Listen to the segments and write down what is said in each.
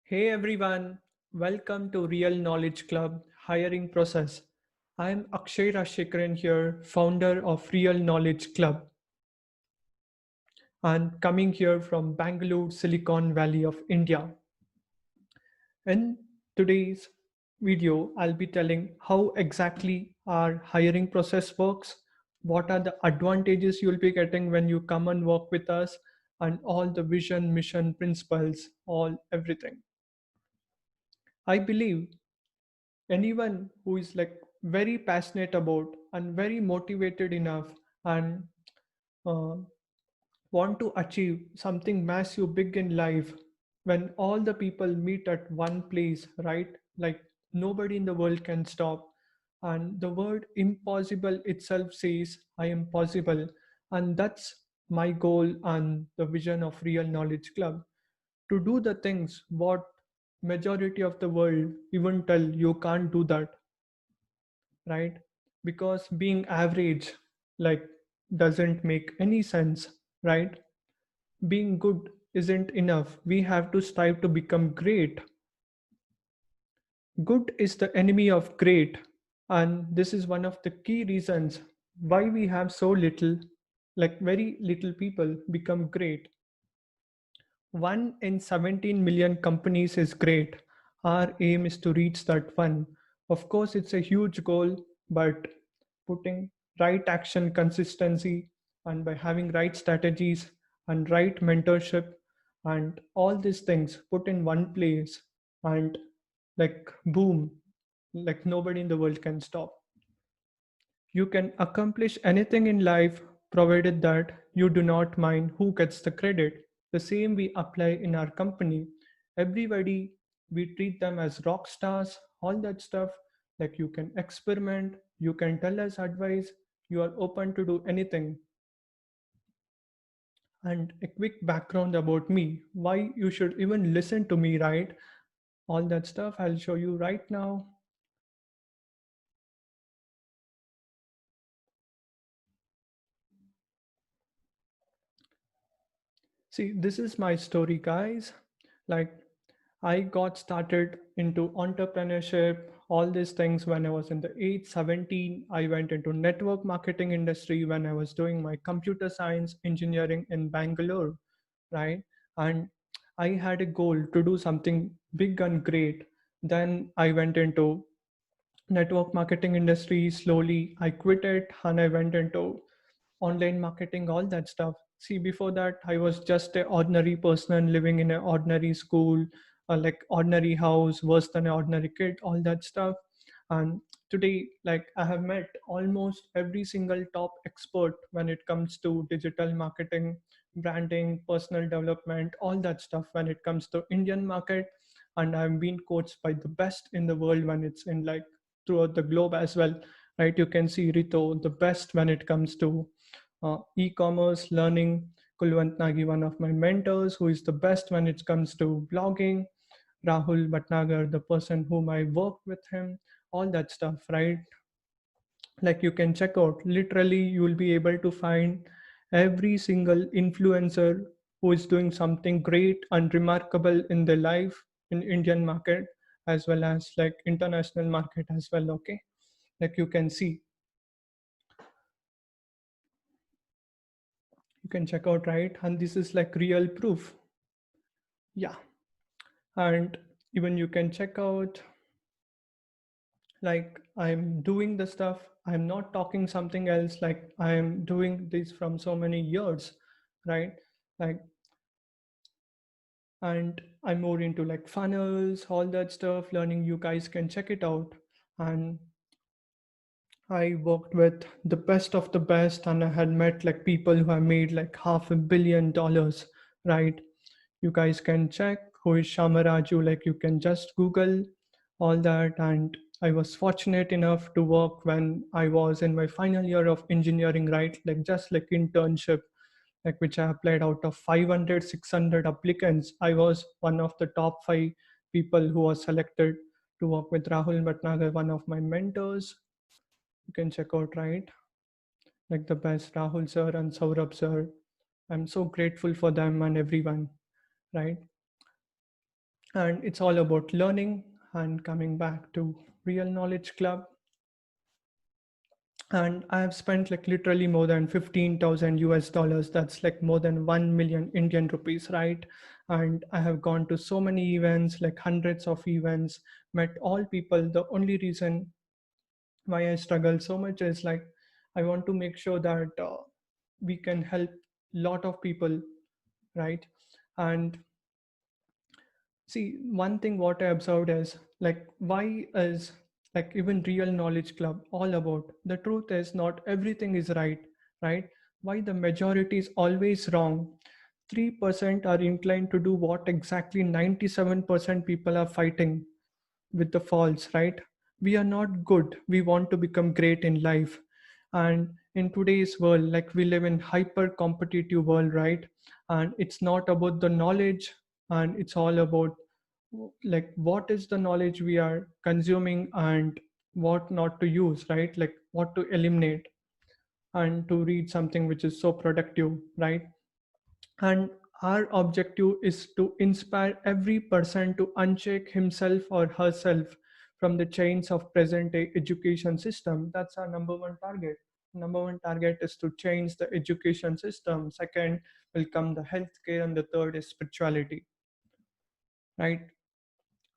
Hey everyone, welcome to Real Knowledge Club Hiring Process. I'm Akshay Rajsheakaran here, founder of Real Knowledge Club, and coming here from Bangalore, Silicon Valley of India. In today's video, I'll be telling how exactly our hiring process works, what are the advantages you'll be getting when you come and work with us, and all the vision, mission, principles, all everything. I believe anyone who is like very passionate about and very motivated enough and uh, want to achieve something massive big in life, when all the people meet at one place, right, like nobody in the world can stop, and the word impossible itself says I am possible. And that's my goal and the vision of Real Knowledge Club, to do the things what majority of the world even tell you can't do that, right? Because being average, like, doesn't make any sense, right? Being good isn't enough. We have to strive to become great. Good is the enemy of great. And this is one of the key reasons why we have so little, like very little people become great. 1 in 17 million companies is great. Our aim is to reach that one. Of course, it's a huge goal, but putting right action, consistency, and by having right strategies and right mentorship and all these things put in one place, and like boom, like nobody in the world can stop. You can accomplish anything in life provided that you do not mind who gets the credit. The same we apply in our company. Everybody, we treat them as rock stars, all that stuff. Like you can experiment, you can tell us advice, you are open to do anything. And a quick background about me, why you should even listen to me, right? All that stuff I'll show you right now. See, this is my story, guys. Like, I got started into entrepreneurship, all these things when I was in the age 17. I went into network marketing industry when I was doing my computer science engineering in Bangalore, right? And I had a goal to do something big and great. Then I went into network marketing industry. Slowly I quit it and I went into online marketing, all that stuff. See, before that, I was just an ordinary person living in an ordinary school, like ordinary house, worse than an ordinary kid, all that stuff. And today, like, I have met almost every single top expert when it comes to digital marketing, branding, personal development, all that stuff when it comes to Indian market. And I've been coached by the best in the world when it's in like throughout the globe as well, right? You can see Rito, the best when it comes to e-commerce learning. Kulwant Nagi, one of my mentors, who is the best when it comes to blogging. Rahul Bhatnagar, the person whom I work with him, all that stuff, right? Like you can check out, literally, you will be able to find every single influencer who is doing something great and remarkable in their life in Indian market as well as like international market as well. Okay, like you can see, you can check out, right? And this is like real proof. Yeah. And even you can check out, like, I'm doing the stuff, I'm not talking something else, like I'm doing this from so many years, right? Like, and I'm more into like funnels, all that stuff, learning. You guys can check it out. And I worked with the best of the best, and I had met like people who have made like $500 million, right? You guys can check who is Shamaraju, like you can just Google all that. And I was fortunate enough to work when I was in my final year of engineering, right? Like just like internship, like which I applied out of 500, 600 applicants. I was one of the top five people who was selected to work with Rahul Bhatnagar, one of my mentors. You can check out, right? Like the best, Rahul sir and Saurabh sir. I'm so grateful for them and everyone, right? and it's all about learning. And coming back to Real Knowledge Club, and I have spent like literally more than 15,000 US dollars. That's like more than 1 million Indian rupees, right? And I have gone to so many events, like hundreds of events, met all people. The only reason why I struggle so much is like I want to make sure that we can help lot of people, right? And see, one thing what I observed is like why is like even Real Knowledge Club all about? The truth is not everything is right, right? Why the majority is always wrong? 3% are inclined to do what exactly 97% people are fighting with the false, right? We are not good. We want to become great in life. And in today's world, like we live in hyper competitive world, right? And it's not about the knowledge, and it's all about like what is the knowledge we are consuming and what not to use, right? Like what to eliminate and to read something which is so productive, right? And our objective is to inspire every person to uncheck himself or herself from the chains of present day education system. That's our number one target. Number one target is to change the education system. Second will come the healthcare, and the third is spirituality, right?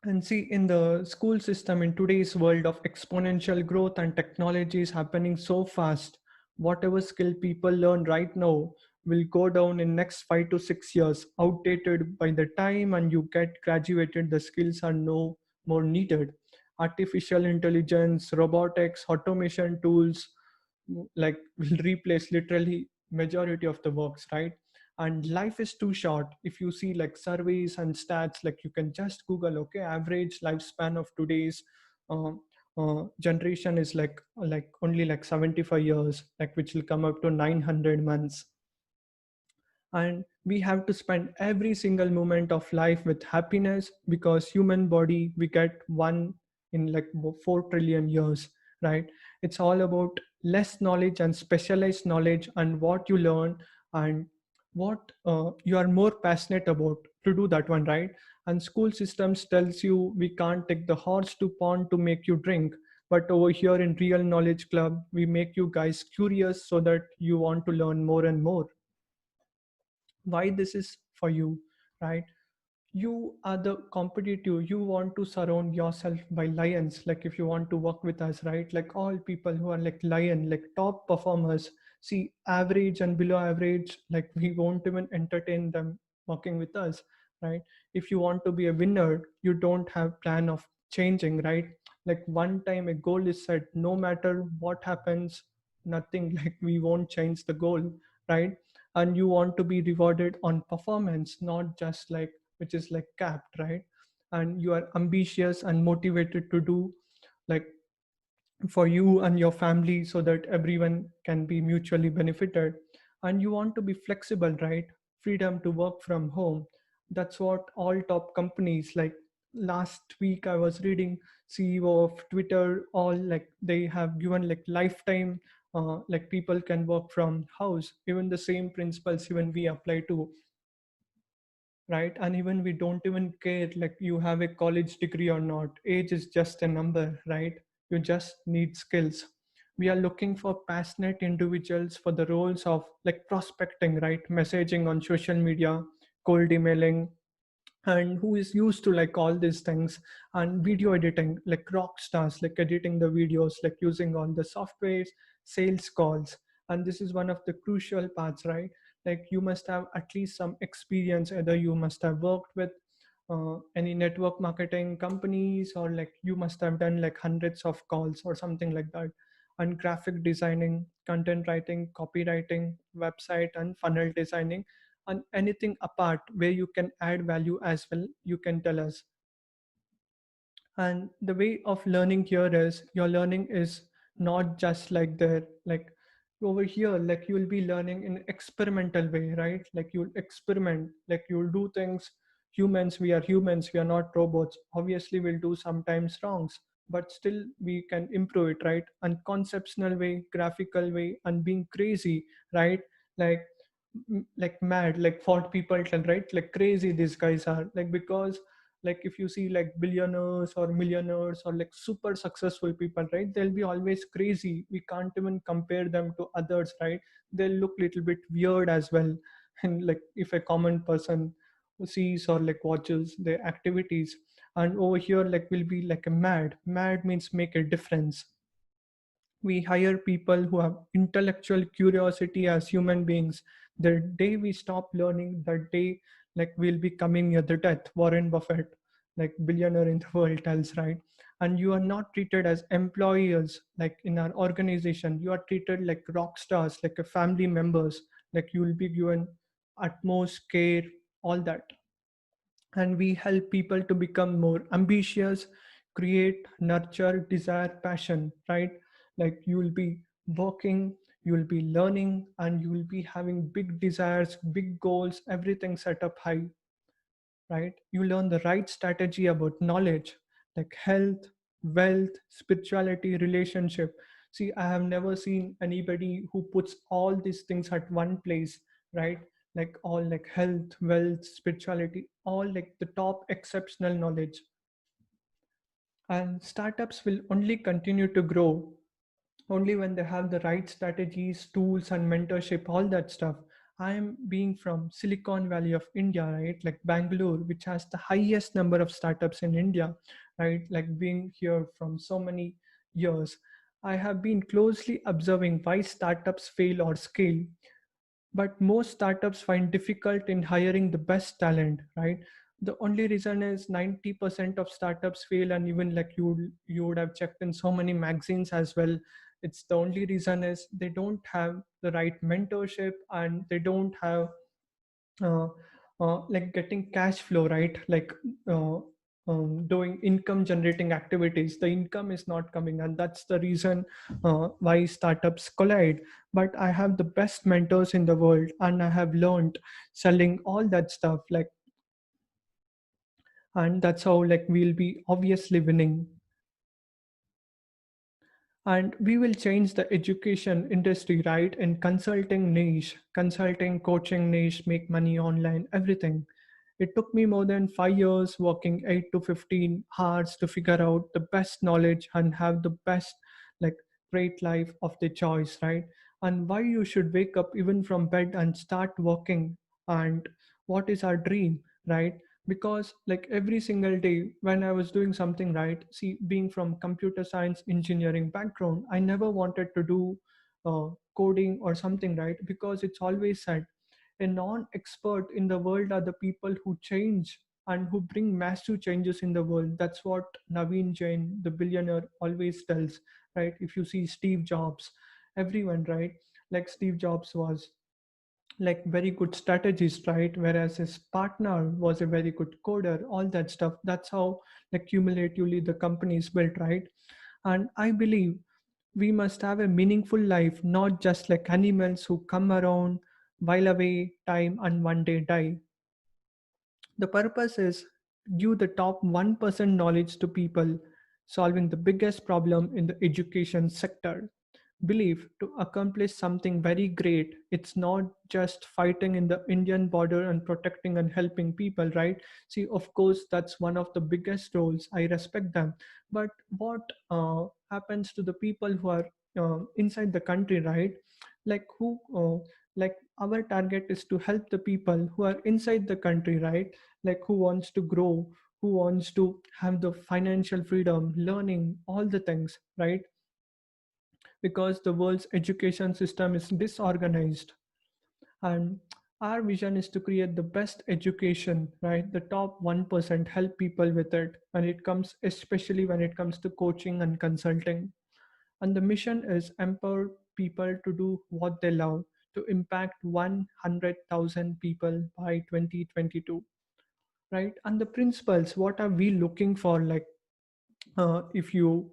And see, in the school system, in today's world of exponential growth and technology is happening so fast, whatever skill people learn right now will go down in next 5 to 6 years, outdated by the time and you get graduated, the skills are no more needed. Artificial intelligence, robotics, automation tools like will replace literally majority of the works, right? And life is too short. If you see like surveys and stats, like you can just google, okay, average lifespan of today's uh, generation is like only like 75 years, like which will come up to 900 months. And we have to spend every single moment of life with happiness, because human body we get one in like 4 trillion years, right? It's all about less knowledge and specialized knowledge, and what you learn and what you are more passionate about to do that one, right? And school systems tells you we can't take the horse to pond to make you drink, but over here in Real Knowledge Club we make you guys curious so that you want to learn more and more. Why this is for you, right? You are the competitive, you want to surround yourself by lions, like if you want to work with us, right? Like all people who are like lion, like top performers. See, average and below average, like we won't even entertain them working with us, right? If you want to be a winner, you don't have plan of changing, right? Like one time a goal is set, no matter what happens, nothing like we won't change the goal, right? And you want to be rewarded on performance, not just like which is like capped, right? And you are ambitious and motivated to do like for you and your family so that everyone can be mutually benefited. And you want to be flexible, right? Freedom to work from home. That's what all top companies like. Last week I was reading CEO of Twitter, all like they have given like lifetime like people can work from house. Even the same principles even we apply to, right? And even we don't even care like you have a college degree or not, age is just a number, right? You just need skills. We are looking for passionate individuals for the roles of like prospecting, right? Messaging on social media, cold emailing, and who is used to like all these things. And video editing, like rock stars, like editing the videos, like using all the softwares, sales calls. And this is one of the crucial parts, right? Like you must have at least some experience, either you must have worked with any network marketing companies, or like you must have done like hundreds of calls or something like that. And graphic designing, content writing, copywriting, website and funnel designing, and anything apart where you can add value as well, you can tell us. And the way of learning here is your learning is not just like there, like over here, like you will be learning in experimental way, right? Like you'll experiment, like you'll do things. Humans, we are humans, we are not robots. Obviously we'll do sometimes wrongs, but still we can improve it, right? And conceptual way, graphical way, and being crazy, right? Like like mad, like what people tell, right? Like crazy these guys are, like because Like if you see like billionaires or millionaires or like super successful people, right, they'll be always crazy. We can't even compare them to others, right? They'll look little bit weird as well. And like if a common person sees or like watches their activities, and over here like will be like a mad means make a difference. We hire people who have intellectual curiosity as human beings. The day we stop learning, that day like we'll be coming near the death. Warren Buffett, like billionaire in the world, tells, right? And you are not treated as employees like in our organization. You are treated like rock stars, like a family members. Like you will be given utmost care, all that. And we help people to become more ambitious, create, nurture, desire, passion, right? Like you will be working, you will be learning, and you will be having big desires, big goals, everything set up high, right? You learn the right strategy about knowledge, like health, wealth, spirituality, relationship. See, I have never seen anybody who puts all these things at one place, right? Like all like health, wealth, spirituality, all like the top exceptional knowledge. And startups will only continue to grow only when they have the right strategies, tools, and mentorship, all that stuff. I am being from Silicon Valley of India, right? Like Bangalore, which has the highest number of startups in India, right? Like being here from so many years, I have been closely observing why startups fail or scale. But most startups find difficult in hiring the best talent, right? The only reason is 90% of startups fail, and even like you would have checked in so many magazines as well. It's the only reason is they don't have the right mentorship, and they don't have uh, like getting cash flow, right? Like uh, doing income generating activities, the income is not coming, and that's the reason why startups collide. But I have the best mentors in the world, and I have learned selling all that stuff, like, and that's how like we'll be obviously winning. And we will change the education industry, right? In consulting niche, consulting, coaching niche, make money online, everything. It took me more than 5 years working 8 to 15 hours to figure out the best knowledge and have the best, like, great life of the choice, right? And why you should wake up even from bed and start working, and what is our dream, right? Because like every single day when I was doing something, right, see, being from computer science engineering background, I never wanted to do coding or something, right? Because it's always said a non-expert in the world are the people who change and who bring massive changes in the world. That's what Naveen Jain, the billionaire, always tells, right? If you see Steve Jobs, everyone, right? Like Steve Jobs was like very good strategist, right? Whereas his partner was a very good coder, all that stuff. That's how like cumulatively the company is built, right? And I believe we must have a meaningful life, not just like animals who come around, while away time, and one day die. The purpose is give the top 1% knowledge to people, solving the biggest problem in the education sector. Believe to accomplish something very great, it's not just fighting in the Indian border and protecting and helping people, right? See, of course, that's one of the biggest roles. I respect them. But what happens to the people who are inside the country, right? Like who, like our target is to help the people who are inside the country, right? Like who wants to grow, who wants to have the financial freedom, learning, all the things, right? Because the world's education system is disorganized, and our vision is to create the best education, right? The top 1% help people with it when it comes, especially when it comes to coaching and consulting. And the mission is empower people to do what they love, to impact 100,000 people by 2022, right? And the principles, what are we looking for? Like if you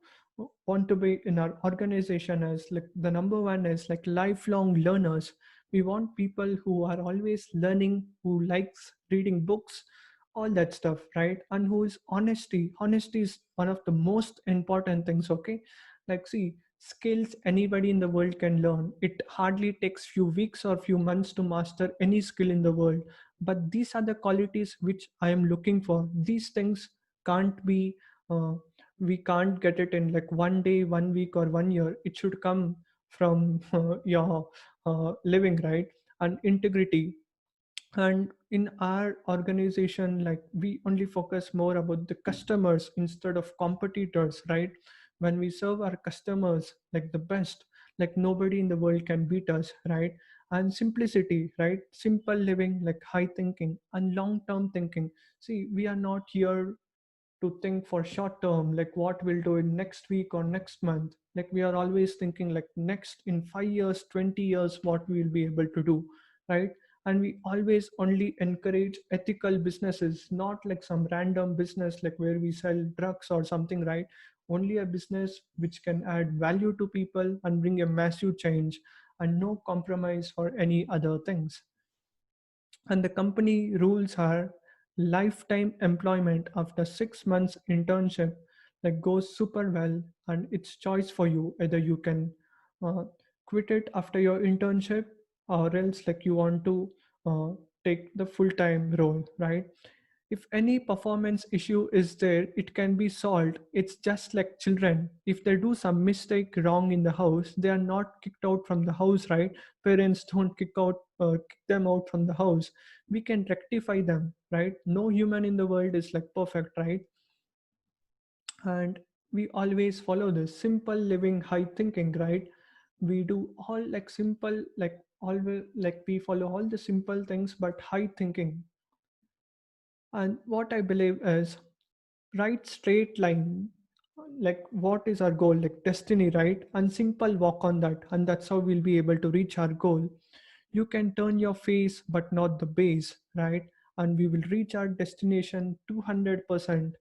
want to be in our organization, as like the number one is like lifelong learners. We want people who are always learning, who likes reading books, all that stuff, right? And who is honesty is one of the most important things, okay? Like see, skills anybody in the world can learn. It hardly takes few weeks or few months to master any skill in the world. but these are the qualities which I am looking for. These things can't be uh, we can't get it in like one day, 1 week, or 1 year. It should come from your living, right? And integrity. And in our organization, like, we only focus more about the customers instead of competitors, right? When we serve our customers like the best, like nobody in the world can beat us, right? And simplicity, right? Simple living, like high thinking and long term thinking. See, we are not here to think for short term, like what we'll do in next week or next month. Like, we are always thinking like next in 5 years, 20 years, what we will be able to do, right? And we always only encourage ethical businesses, not like some random business like where we sell drugs or something, right? Only a business which can add value to people and bring a massive change, and no compromise for any other things. And the company rules are lifetime employment after 6 months internship, like goes super well, and it's choice for you. Either you can uh, quit it after your internship, or else like you want to uh, take the full-time role, right? If any performance issue is there, it can be solved. It's just like children. If they do some mistake wrong in the house, they are not kicked out from the house, right? Parents don't kick them out from the house. We can rectify them, right? No human in the world is like perfect, right? And we always follow this simple living, high thinking, right? We do all like simple, like always, like we follow all the simple things but high thinking. And what I believe is, right straight line, like what is our goal, like destiny, right? And simple walk on that, and that's how we'll be able to reach our goal. You can turn your face but not the base, right? And we will reach our destination 200%.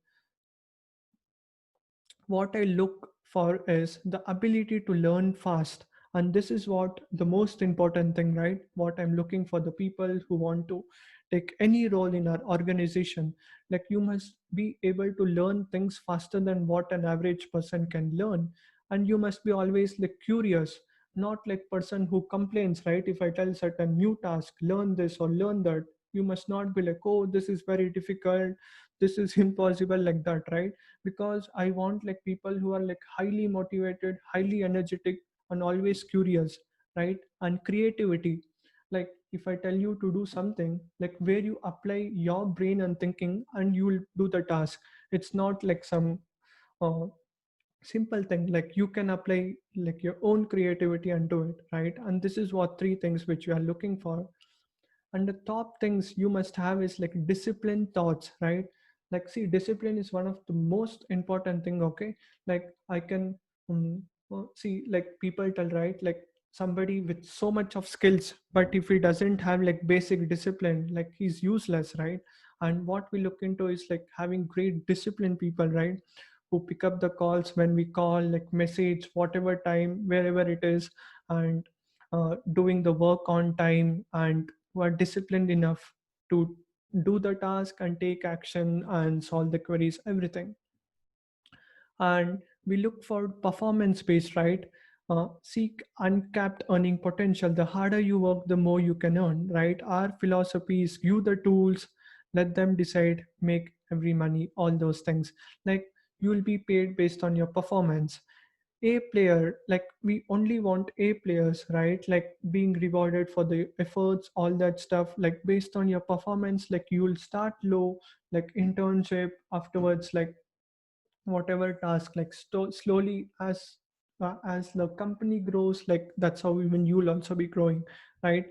What I look for is the ability to learn fast. And this is what the most important thing, right? What I'm looking for the people who want to take any role in our organization. Like, you must be able to learn things faster than what an average person can learn. And you must be always like curious, not like person who complains, right? If I tell certain new task, learn this or learn that, you must not be like, oh, this is very difficult, this is impossible, like that, right? Because I want like people who are like highly motivated, highly energetic, and always curious, right? And creativity. Like, if I tell you to do something, like where you apply your brain and thinking and you will do the task. It's not like some uh, simple thing, like you can apply like your own creativity and do it, right? And this is what three things which you are looking for. And the top things you must have is like disciplined thoughts, right? Like, see, discipline is one of the most important thing, okay? Like, I can see, like people tell, right? Like, somebody with so much of skills, but if he doesn't have like basic discipline, like he's useless, right? And what we look into is like having great disciplined people, right? Who pick up the calls when we call, like message whatever time, wherever it is, and doing the work on time, and who are disciplined enough to do the task and take action and solve the queries, everything. And we look for performance based, right? Seek uncapped earning potential. The harder you work, the more you can earn, right? Our philosophy is give the tools, let them decide, make every money, all those things. Like, you will be paid based on your performance. A player, like we only want A players, right? Like being rewarded for the efforts, all that stuff, like based on your performance. Like, you will start low, like internship, afterwards like whatever task, like slowly, as the company grows, like that's how even you'll also be growing, right?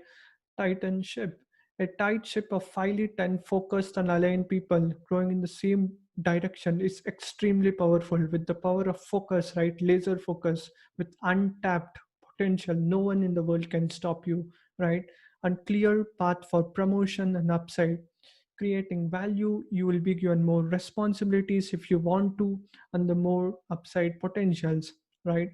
Titan ship. A tight ship of finely 10 focused and aligned people growing in the same direction is extremely powerful, with the power of focus, right? Laser focus, with untapped potential. No one in the world can stop you, right? And clear path for promotion and upside. Creating value, you will be given more responsibilities if you want to, and the more upside potentials, right?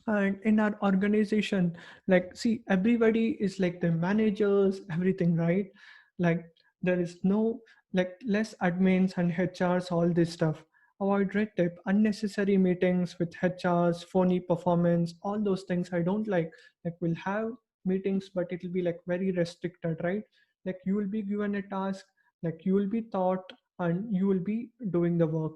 And in our organization, like, see, everybody is like the managers, everything, right? Like, there is no, like, less admins and HRs, all this stuff. Avoid red tape, unnecessary meetings with HRs, phony performance, all those things I don't like. Like, we'll have meetings, but it'll be like very restricted, right? Like you will be given a task, like you will be taught, and you will be doing the work.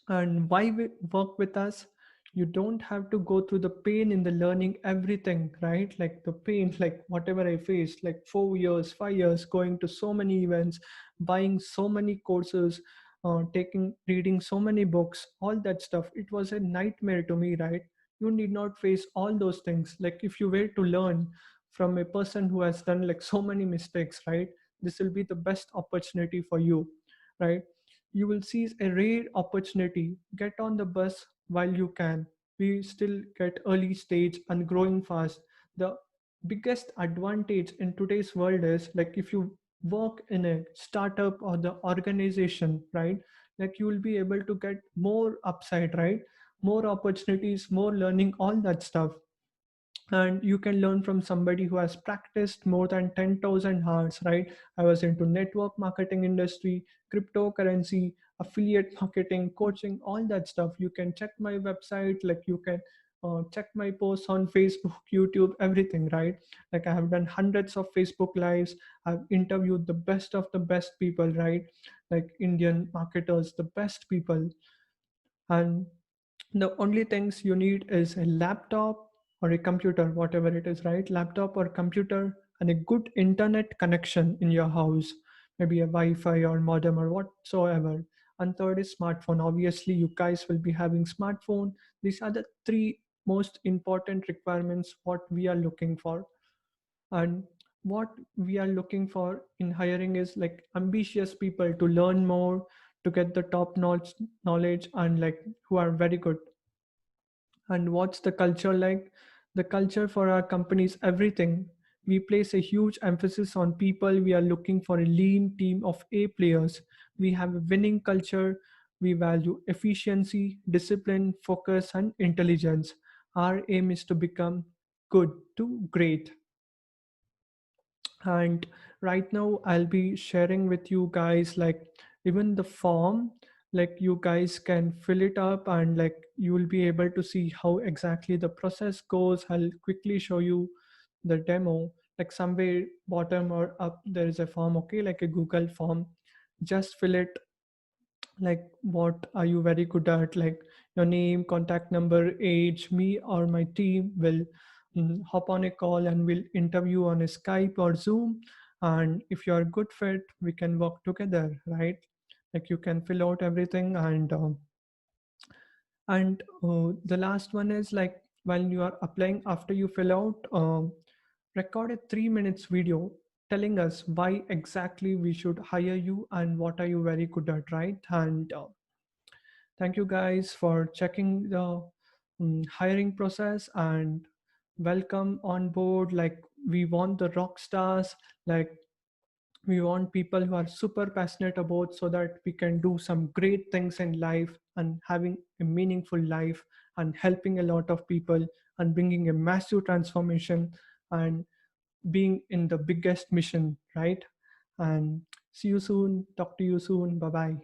And why work with us? You don't have to go through the pain in the learning everything, right? Like the pain, like whatever I faced, like 4 years, 5 years, going to so many events, buying so many courses, taking reading so many books, all that stuff, it was a nightmare to me, right? You need not face all those things. Like if you were to learn from a person who has done like so many mistakes, right, this will be the best opportunity for you, right? You will seize a rare opportunity. Get on the bus while you can. We still get early stage and growing fast. The biggest advantage in today's world is like if you work in a startup or the organization, right? Like you will be able to get more upside, right? More opportunities, more learning, all that stuff. And you can learn from somebody who has practiced more than 10,000 hours, right? I was into network marketing industry, cryptocurrency, affiliate marketing, coaching, all that stuff. You can check my website, like you can check my posts on Facebook, YouTube, everything, right? Like I have done hundreds of Facebook lives. I've interviewed the best of the best people, right? Like Indian marketers, the best people. And the only things you need is a laptop or a computer, whatever it is, right? Laptop or computer, and a good internet connection in your house, maybe a Wi-Fi or modem or whatsoever. And third is smartphone. Obviously, you guys will be having smartphone. These are the three most important requirements what we are looking for. And what we are looking for in hiring is like ambitious people to learn more, to get the top knowledge, and like who are very good. And what's the culture like? The culture for our company is everything. We place a huge emphasis on people. We are looking for a lean team of A players. We have a winning culture. We value efficiency, discipline, focus, and intelligence. Our aim is to become good to great. And right now I'll be sharing with you guys like even the form, like you guys can fill it up, and like you will be able to see how exactly the process goes. I'll quickly show you the demo. Like somewhere bottom or up there is a form, okay, like a Google form. Just fill it, like what are you very good at, like your name, contact number, age. Me or my team will hop on a call and we'll interview on a Skype or Zoom. And if you're a good fit, we can work together, right? Like you can fill out everything. And the last one is like when you are applying, after you fill out, record a 3 minutes video telling us why exactly we should hire you and what are you very good at, right? And thank you guys for checking the hiring process, and welcome on board. Like we want the rock stars, like we want people who are super passionate about, so that we can do some great things in life and having a meaningful life and helping a lot of people and bringing a massive transformation and being in the biggest mission, right? And see you soon. Talk to you soon. Bye bye.